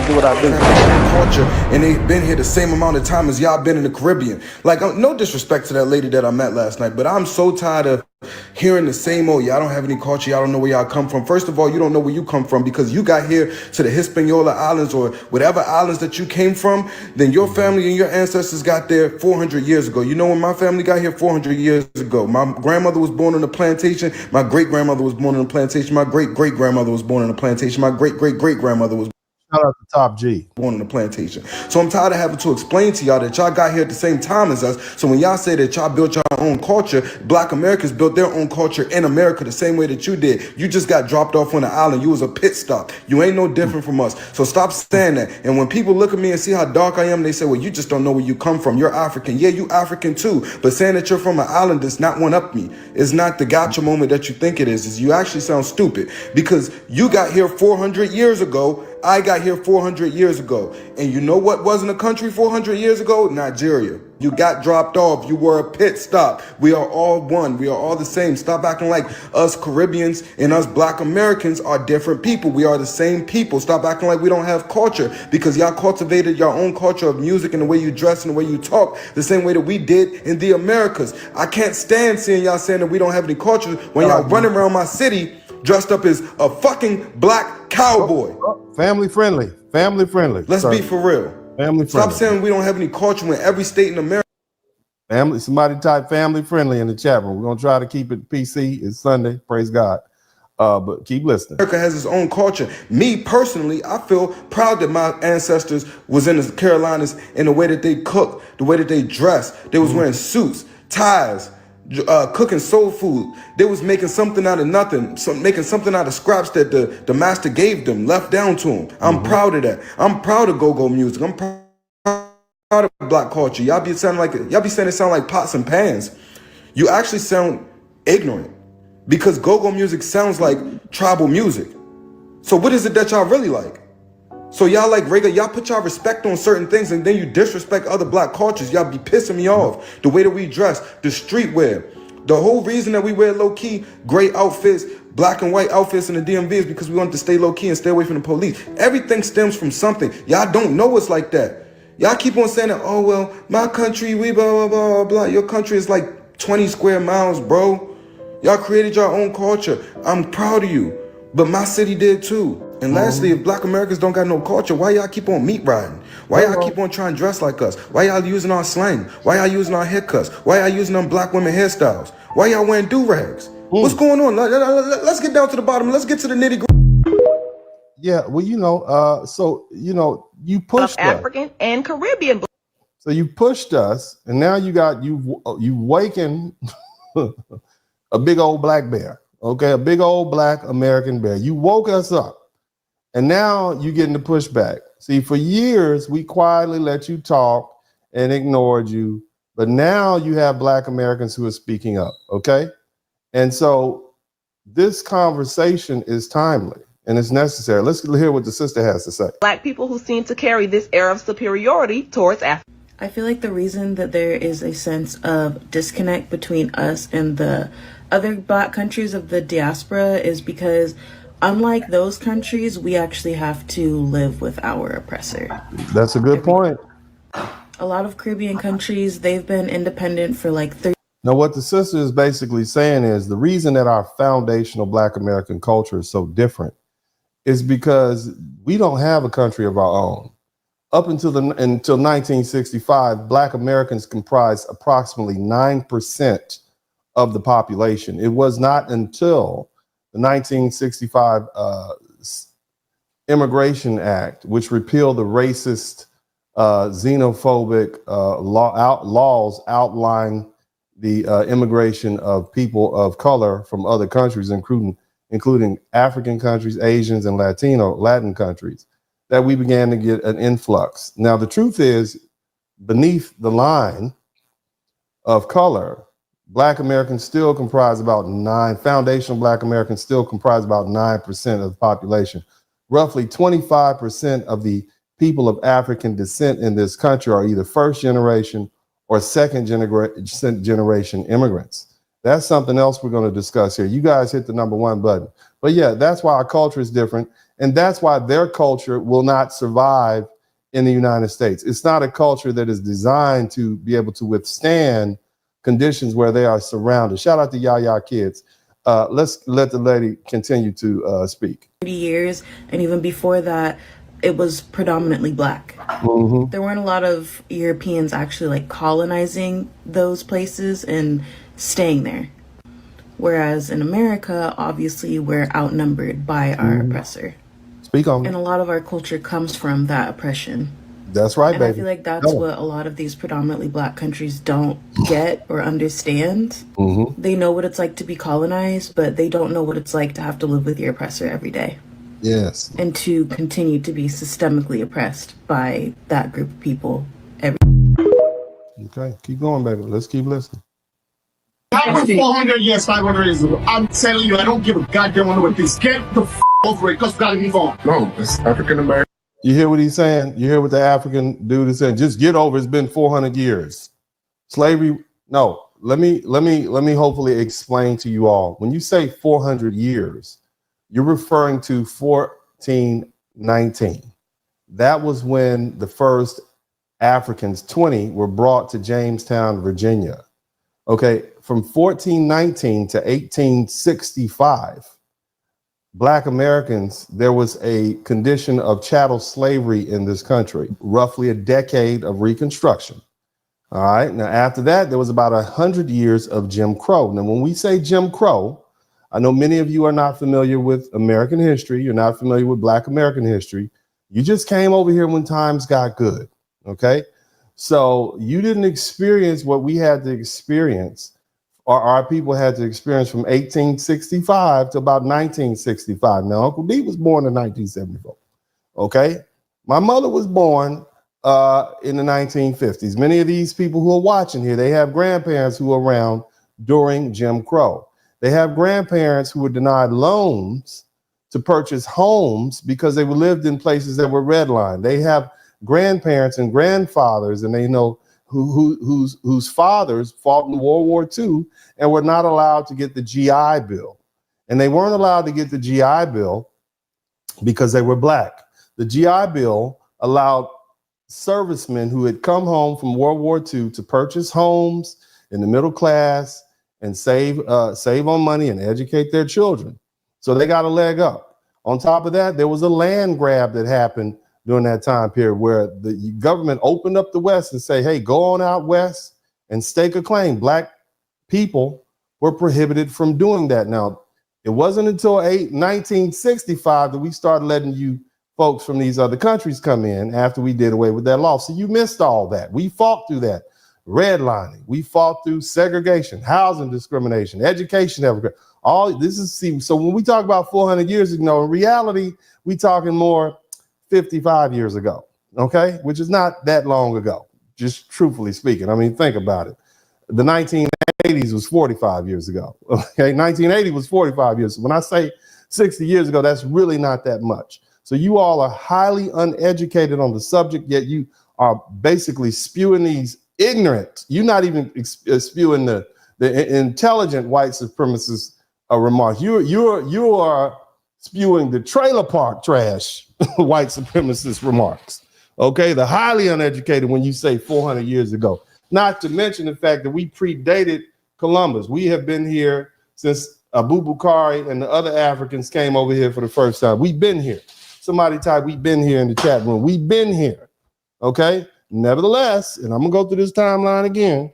do what I do. Culture, and they've been here the same amount of time as y'all been in the Caribbean. Like, no disrespect to that lady that I met last night, but I'm so tired of hearing the same, oh, y'all don't have any culture, y'all don't know where y'all come from. First of all, you don't know where you come from because you got here to the Hispaniola Islands or whatever islands that you came from, then your family and your ancestors got there 400 years ago. You know when my family got here 400 years ago? My grandmother was born on a plantation, my great-grandmother was born on a plantation, my great-great-grandmother was born on a plantation, my great-great-great-grandmother was Shout out to Top G. born on the plantation. So I'm tired of having to explain to y'all that y'all got here at the same time as us. So when y'all say that y'all built your own culture, Black Americans built their own culture in America the same way that you did. You just got dropped off on the island. You was a pit stop. You ain't no different from us. So stop saying that. And when people look at me and see how dark I am, they say, well, you just don't know where you come from. You're African. Yeah, you African too. But saying that you're from an island does not one up me. It's not the gotcha moment that you think it is. You actually sound stupid because you got here 400 years ago. I got here 400 years ago. And you know what wasn't a country 400 years ago? Nigeria. You got dropped off. You were a pit stop. We are all one. We are all the same. Stop acting like us Caribbeans and us Black Americans are different people. We are the same people. Stop acting like we don't have culture because y'all cultivated your own culture of music and the way you dress and the way you talk the same way that we did in the Americas. I can't stand seeing y'all saying that we don't have any culture when y'all running around my city dressed up as a fucking black cowboy. Family friendly. Family friendly. Let's be for real. Family friendly. Stop saying we don't have any culture when every state in America. Family. Somebody type family friendly in the chat room. We're gonna try to keep it PC. It's Sunday. Praise God. But keep listening. America has its own culture. Me personally, I feel proud that my ancestors was in the Carolinas in the way that they cook, the way that they dress. They was wearing suits, ties, cooking soul food. They was making something out of nothing, making something out of scraps that the master gave them, left down to them. I'm proud of that. I'm proud of go-go music. I'm proud of Black culture. Y'all be saying it sound like pots and pans. You actually sound ignorant because go-go music sounds like tribal music. So what is it that y'all really like? So y'all like regular, y'all put y'all respect on certain things and then you disrespect other Black cultures. Y'all be pissing me off. The way that we dress, the streetwear. The whole reason that we wear low-key gray outfits, black and white outfits in the DMV is because we want to stay low-key and stay away from the police. Everything stems from something. Y'all don't know it's like that. Y'all keep on saying that, oh, well, my country, we blah, blah, blah, blah. Your country is like 20 square miles, bro. Y'all created your own culture. I'm proud of you. But my city did too. And lastly, if Black Americans don't got no culture, why y'all keep on meat riding? Why y'all keep on trying to dress like us? Why y'all using our slang? Why y'all using our haircuts? Why y'all using them Black women hairstyles? Why y'all wearing do-rags? What's going on? Let's get down to the bottom. Let's get to the nitty-gritty. Yeah, well, you pushed African and Caribbean. So you pushed us, and now you waken a big old black bear. Okay, a big old Black American bear. You woke us up. And now you're getting the pushback. See, for years, we quietly let you talk and ignored you. But now you have Black Americans who are speaking up, okay? And so this conversation is timely and it's necessary. Let's hear what the sister has to say. Black people who seem to carry this air of superiority towards Africa. I feel like the reason that there is a sense of disconnect between us and the other Black countries of the diaspora is because unlike those countries, we actually have to live with our oppressor. That's a good point. A lot of Caribbean countries, they've been independent for like 30. Now, what the sister is basically saying is the reason that our foundational Black American culture is so different is because we don't have a country of our own. Up until 1965, Black Americans comprised approximately 9% of the population. It was not until the 1965 Immigration Act, which repealed the racist, xenophobic laws outlining the immigration of people of color from other countries, including African countries, Asians, and Latin countries, that we began to get an influx. Now, the truth is, beneath the line of color, Black Americans still comprise foundational Black Americans still comprise about 9% of the population. Roughly 25% of the people of African descent in this country are either first generation or second generation immigrants. That's something else we're going to discuss here. You guys hit the #1 button. But yeah, that's why our culture is different. And that's why their culture will not survive in the United States. It's not a culture that is designed to be able to withstand conditions where they are surrounded. Shout out to Yaya Kids. Let's let the lady continue to speak. 30 years, and even before that, it was predominantly black. Mm-hmm. There weren't a lot of Europeans actually like colonizing those places and staying there. Whereas in America, obviously, we're outnumbered by our oppressor. Speak on And it. a lot of our culture comes from that oppression. That's right, And baby. I feel like that's what a lot of these predominantly black countries don't get or understand. Mm-hmm. They know what it's like to be colonized, but they don't know what it's like to have to live with your oppressor every day. Yes. And to continue to be systemically oppressed by that group of people every Okay, keep going, baby. Let's keep listening. That was 400 years, 500 years ago. I'm telling you, I don't give a goddamn what this. Get the over it, because we gotta move on. No, it's African American. You hear what he's saying? You hear what the African dude is saying? Just get over it. It's been 400 years. Slavery. No, let me hopefully explain to you all. When you say 400 years, you're referring to 1419. That was when the first Africans, 20, were brought to Jamestown, Virginia. Okay, from 1419 to 1865, Black Americans, there was a condition of chattel slavery in this country, roughly a decade of Reconstruction. All right, now after that, there was about 100 years of Jim Crow. Now, when we say Jim Crow, I know many of you are not familiar with American history. You're not familiar with Black American history. You just came over here when times got good, okay? So you didn't experience what we had to experience, or our people had to experience from 1865 to about 1965. Now, Uncle D was born in 1974, okay? My mother was born in the 1950s. Many of these people who are watching here, they have grandparents who were around during Jim Crow. They have grandparents who were denied loans to purchase homes because they lived in places that were redlined. They have grandparents and grandfathers, and they know whose fathers fought in World War II and were not allowed to get the GI Bill. And they weren't allowed to get the GI Bill because they were Black. The GI Bill allowed servicemen who had come home from World War II to purchase homes in the middle class and save on money and educate their children. So they got a leg up. On top of that, there was a land grab that happened during that time period where the government opened up the West and say, hey, go on out West and stake a claim. Black people were prohibited from doing that. Now, it wasn't until 1965 that we started letting you folks from these other countries come in after we did away with that law. So you missed all that. We fought through that. Redlining. We fought through segregation, housing discrimination, education. All this is, see, so when we talk about 400 years ago, in reality, we talking more 55 years ago, okay? Which is not that long ago, just truthfully speaking. I mean, think about it. The 1980s was 45 years ago, okay? 1980 was 45 years. When I say 60 years ago, that's really not that much. So you all are highly uneducated on the subject, yet you are basically spewing these ignorant, you're not even spewing the intelligent white supremacist remarks. You are spewing the trailer park trash white supremacist remarks. Okay, the highly uneducated when you say 400 years ago. Not to mention the fact that we predated Columbus. We have been here since Abu Bukhari and the other Africans came over here for the first time. We've been here. Somebody type, we've been here in the chat room. We've been here. Okay. Nevertheless, and I'm gonna go through this timeline again.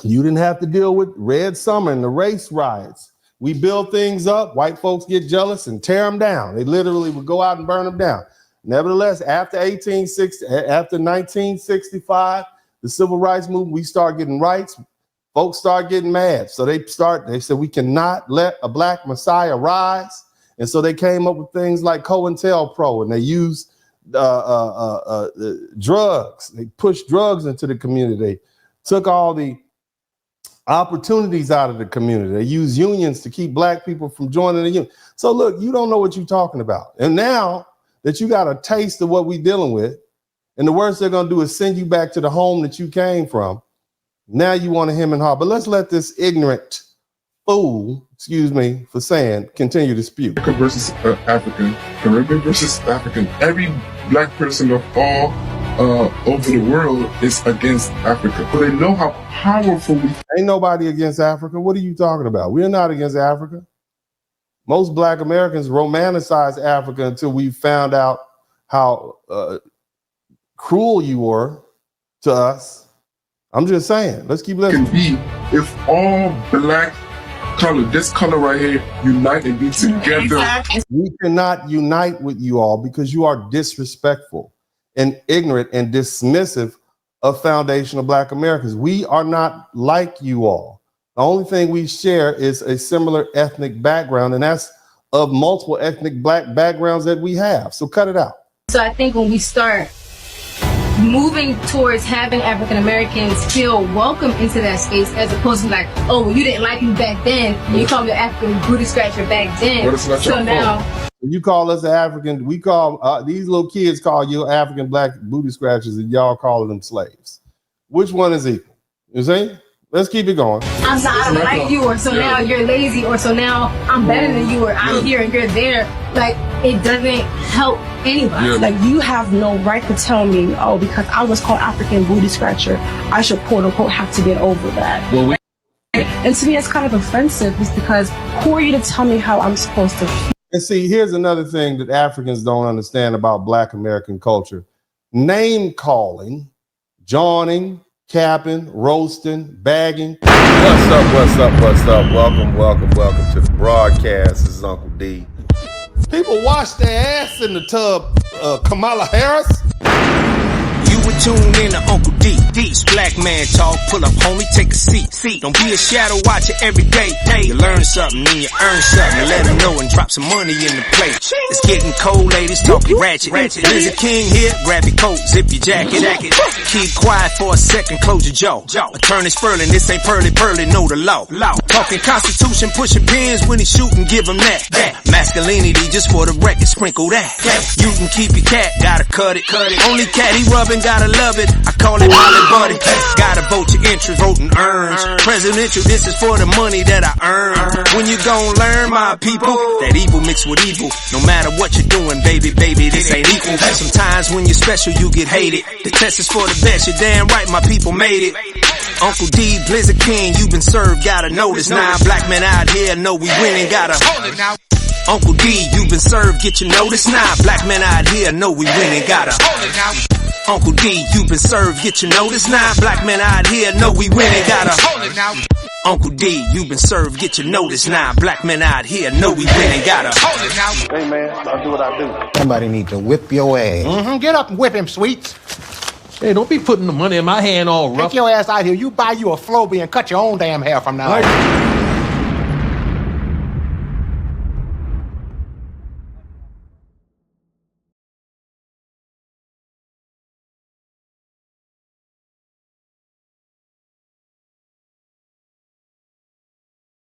You didn't have to deal with Red Summer and the race riots. We build things up, white folks get jealous and tear them down. They literally would go out and burn them down. Nevertheless, after 1965, the civil rights movement, we start getting rights. Folks start getting mad. So they said we cannot let a Black Messiah rise. And so they came up with things like COINTELPRO, and they used drugs. They pushed drugs into the community. They took all the opportunities out of the community. They used unions to keep Black people from joining the union. So look, you don't know what you're talking about. And now that you got a taste of what we're dealing with, and the worst they're going to do is send you back to the home that you came from, now you want to hem and haw. But let's let this ignorant fool, excuse me for saying, continue to spew. Africa versus African, Caribbean versus African. Every black person of all over the world is against Africa. But they know how powerful we. Ain't nobody against Africa. What are you talking about? We're not against Africa. Most black Americans romanticize Africa until we found out how cruel you were to us. I'm just saying, let's keep listening. Can be if all black color, this color right here, unite and be together. We cannot unite with you all because you are disrespectful and ignorant and dismissive of foundational black Americans. We are not like you all. The only thing we share is a similar ethnic background, and that's of multiple ethnic black backgrounds that we have. So cut it out. So I think when we start moving towards having African Americans feel welcome into that space, as opposed to like, oh, well, you didn't like me back then, and you called me an African booty scratcher back then. So now, you call us African, we call these little kids call you African black booty scratchers, and y'all call them slaves. Which one is equal? You see? Let's keep it going. I don't like you, or so now you're lazy, or so now I'm better than you, or I'm here and you're there. Like, it doesn't help anybody. Like, you have no right to tell me, oh, because I was called African booty scratcher, I should quote unquote have to get over that. Well, and to me, it's kind of offensive, just because who are you to tell me how I'm supposed to feel? And see, here's another thing that Africans don't understand about black American culture. Name calling, jawning, capping, roasting, bagging. What's up, what's up, what's up? Welcome to the broadcast. This is Uncle D. People wash their ass in the tub, Kamala Harris. You would tune in to Uncle D. D's black man talk. Pull up, homie, take a seat. Don't be a shadow watcher every day. You learn something and you earn something. And let them know and drop some money in the plate. It's getting cold, ladies, talking ratchet. There's a king here, grab your coat, zip your jacket. Keep quiet for a second, close your jaw. Attorney Spurling, this ain't pearly, know the law. Talking Constitution, pushing pins when he shooting, give him that. Masculinity, just for the record, sprinkle that. You can keep your cat, gotta cut it. Only cat he rubbing, gotta love it. I call it Holly Buddy. Gotta vote your interest, vote and earn. Presidential, this is for the money that I earn. When you gon' learn, my people, that evil mixed with evil. No matter what you're doing, baby, this ain't equal. Sometimes when you're special, you get hated. The test is for the best, you're damn right, my people made it. Uncle D, Blizzard King, you been served, gotta know this. Now black men out here know we winning, gotta hold it now. Uncle D, you been served, get your notice now. Black men out here know we winning, gotta hold it now. Uncle D, you been served, get your notice now. Black men out here know we winning, gotta hold it now. Uncle D, you been served, get your notice now. Black men out here know we winning, gotta hold it now. Hey man, I'll do what I do. Somebody need to whip your ass. Get up and whip him, Sweets. Hey, don't be putting the money in my hand all rough. Take your ass out here. You buy you a Flowbee and cut your own damn hair from now on.